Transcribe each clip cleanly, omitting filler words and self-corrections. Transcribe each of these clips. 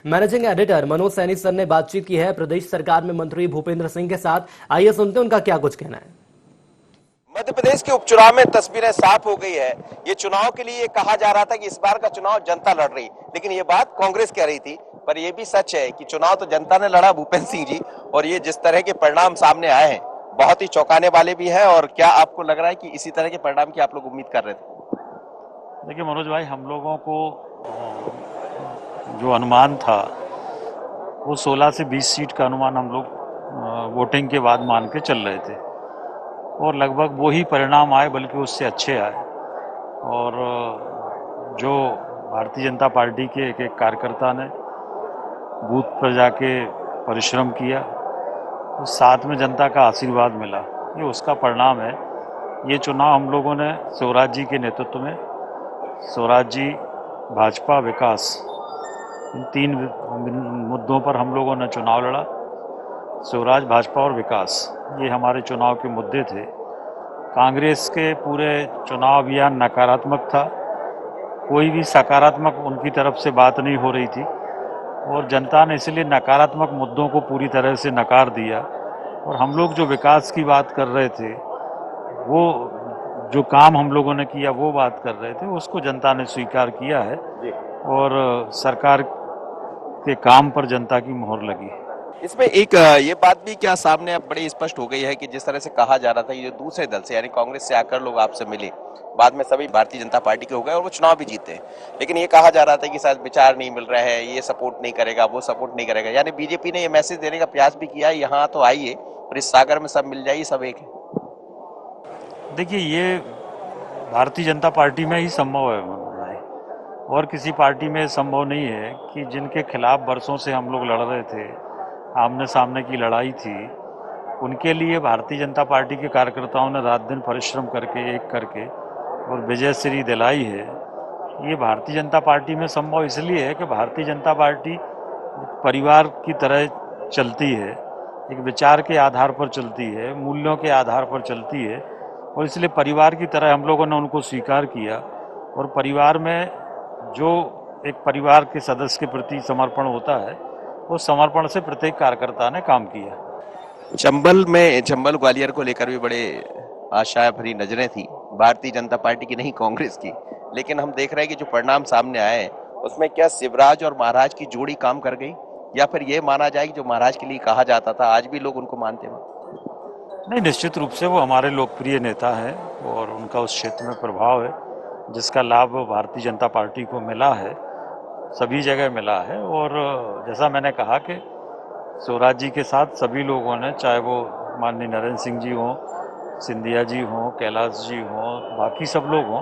Managing editor Manoj Saini sir ने बातचीत की है प्रदेश सरकार में मंत्री भूपेंद्र सिंह के साथ। आइए सुनते हैं उनका क्या कुछ कहना है। मध्य प्रदेश के उपचुनाव में तस्वीरें साफ हो गई है। ये चुनाव के लिए कहा जा रहा था कि इस बार का चुनाव जनता लड़ रही, लेकिन ये बात कांग्रेस कह रही थी। पर ये भी सच है कि चुनाव तो जनता ने लड़ा, भूपेंद्र सिंह जी। और ये जिस तरह के परिणाम सामने आए हैं बहुत ही चौंकाने वाले भी हैं। और क्या आपको लग रहा है कि इसी तरह के परिणाम की आप लोग उम्मीद कर रहे थे? देखिए मनोज भाई, हम लोगों को जो अनुमान था वो 16 से 20 सीट का अनुमान हम लोग वोटिंग के बाद मान के चल रहे थे, और लगभग वही परिणाम आए, बल्कि उससे अच्छे आए। और जो भारतीय जनता पार्टी के एक एक कार्यकर्ता ने बूथ पर जाके परिश्रम किया, उस साथ में जनता का आशीर्वाद मिला, ये उसका परिणाम है। ये चुनाव हम लोगों ने शिवराज जी के नेतृत्व में, शिवराज जी, भाजपा, विकास, इन तीन मुद्दों पर हम लोगों ने चुनाव लड़ा। शिवराज, भाजपा और विकास, ये हमारे चुनाव के मुद्दे थे। कांग्रेस के पूरे चुनाव अभियान नकारात्मक था, कोई भी सकारात्मक उनकी तरफ से बात नहीं हो रही थी, और जनता ने इसलिए नकारात्मक मुद्दों को पूरी तरह से नकार दिया। और हम लोग जो विकास की बात कर रहे थे, वो जो काम हम लोगों ने किया वो बात कर रहे थे, उसको जनता ने स्वीकार किया है, और सरकार के काम पर जनता की मोहर लगी। इसमें एक ये बात भी क्या सामने अब बड़ी स्पष्ट हो गई है कि जिस तरह से कहा जा रहा था, ये जो दूसरे दल से यानी कांग्रेस से आकर लोग आपसे मिले, बाद में सभी भारतीय जनता पार्टी के हो गए और वो चुनाव भी जीते। लेकिन ये कहा जा रहा था कि शायद विचार नहीं मिल रहे हैं, ये सपोर्ट नहीं करेगा, वो सपोर्ट नहीं करेगा। यानी बीजेपी ने ये मैसेज देने का प्रयास भी किया, यहाँ तो आइए और इस सागर में सब मिल जाइए, सब एक है। देखिए, ये भारतीय जनता पार्टी में ही संभव है मनोज भाई, और किसी पार्टी में संभव नहीं है कि जिनके खिलाफ बरसों से हम लोग लड़ रहे थे, आमने सामने की लड़ाई थी, उनके लिए भारतीय जनता पार्टी के कार्यकर्ताओं ने रात दिन परिश्रम करके, एक करके, और विजय श्री दिलाई है। ये भारतीय जनता पार्टी में संभव इसलिए है कि भारतीय जनता पार्टी परिवार की तरह चलती है, एक विचार के आधार पर चलती है, मूल्यों के आधार पर चलती है, और इसलिए परिवार की तरह हम लोगों ने उनको स्वीकार किया। और परिवार में जो एक परिवार के सदस्य के प्रति समर्पण होता है, उस समर्पण से प्रत्येक कार्यकर्ता ने काम किया। चंबल ग्वालियर को लेकर भी बड़े आशा भरी नजरें थी भारतीय जनता पार्टी की, नहीं कांग्रेस की। लेकिन हम देख रहे हैं कि जो परिणाम सामने आए उसमें क्या शिवराज और महाराज की जोड़ी काम कर गई, या फिर ये माना जाए कि जो महाराज के लिए कहा जाता था आज भी लोग उनको मानते हैं? नहीं, निश्चित रूप से वो हमारे लोकप्रिय नेता हैं, और उनका उस क्षेत्र में प्रभाव है जिसका लाभ भारतीय जनता पार्टी को मिला है, सभी जगह मिला है। और जैसा मैंने कहा कि शिवराज जी के साथ सभी लोगों ने, चाहे वो माननीय नरेंद्र सिंह जी हों, सिंधिया जी हों, कैलाश जी हों, बाकी सब लोग हों,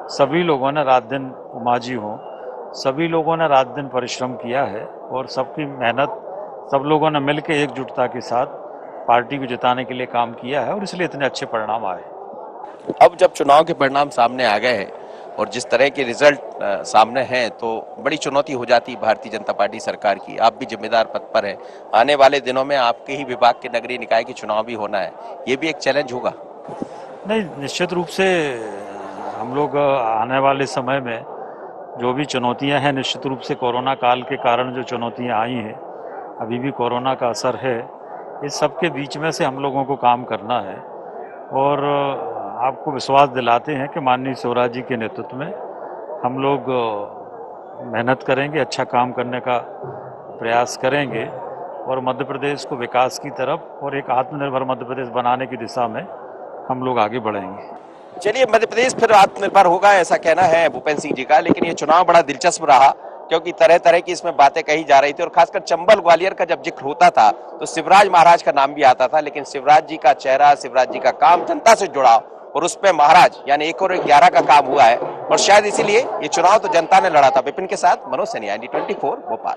सभी लोगों ने रात दिन, उमा जी हों, सभी लोगों ने रात दिन परिश्रम किया है, और सबकी मेहनत, सब लोगों ने मिलकर एकजुटता के साथ पार्टी को जिताने के लिए काम किया है, और इसलिए इतने अच्छे परिणाम आए। अब जब चुनाव के परिणाम सामने आ गए हैं और जिस तरह के रिजल्ट सामने हैं, तो बड़ी चुनौती हो जाती है भारतीय जनता पार्टी सरकार की। आप भी जिम्मेदार पद पर हैं, आने वाले दिनों में आपके ही विभाग के नगरीय निकाय के चुनाव भी होना है, ये भी एक चैलेंज होगा? नहीं, निश्चित रूप से हम लोग आने वाले समय में जो भी चुनौतियां हैं, निश्चित रूप से कोरोना काल के कारण जो चुनौतियां आई हैं, अभी भी कोरोना का असर है, इस सब के बीच में से हम लोगों को काम करना है। और आपको विश्वास दिलाते हैं कि माननीय शिवराज जी के नेतृत्व में हम लोग मेहनत करेंगे, अच्छा काम करने का प्रयास करेंगे, और मध्य प्रदेश को विकास की तरफ और एक आत्मनिर्भर मध्य प्रदेश बनाने की दिशा में हम लोग आगे बढ़ेंगे। चलिए, मध्य प्रदेश फिर आत्मनिर्भर होगा, ऐसा कहना है भूपेंद्र सिंह जी का। लेकिन ये चुनाव बड़ा दिलचस्प रहा, क्योंकि तरह तरह की इसमें बातें कही जा रही थी, और खासकर चंबल ग्वालियर का जब जिक्र होता था तो शिवराज महाराज का नाम भी आता था। लेकिन शिवराज जी का चेहरा, शिवराज जी का काम, जनता से जुड़ा, और उस पर महाराज यानी 1 और 11 का काम हुआ है, और शायद इसीलिए ये चुनाव तो जनता ने लड़ा था। विपिन के साथ मनोज सैनी, IND 24, भोपाल।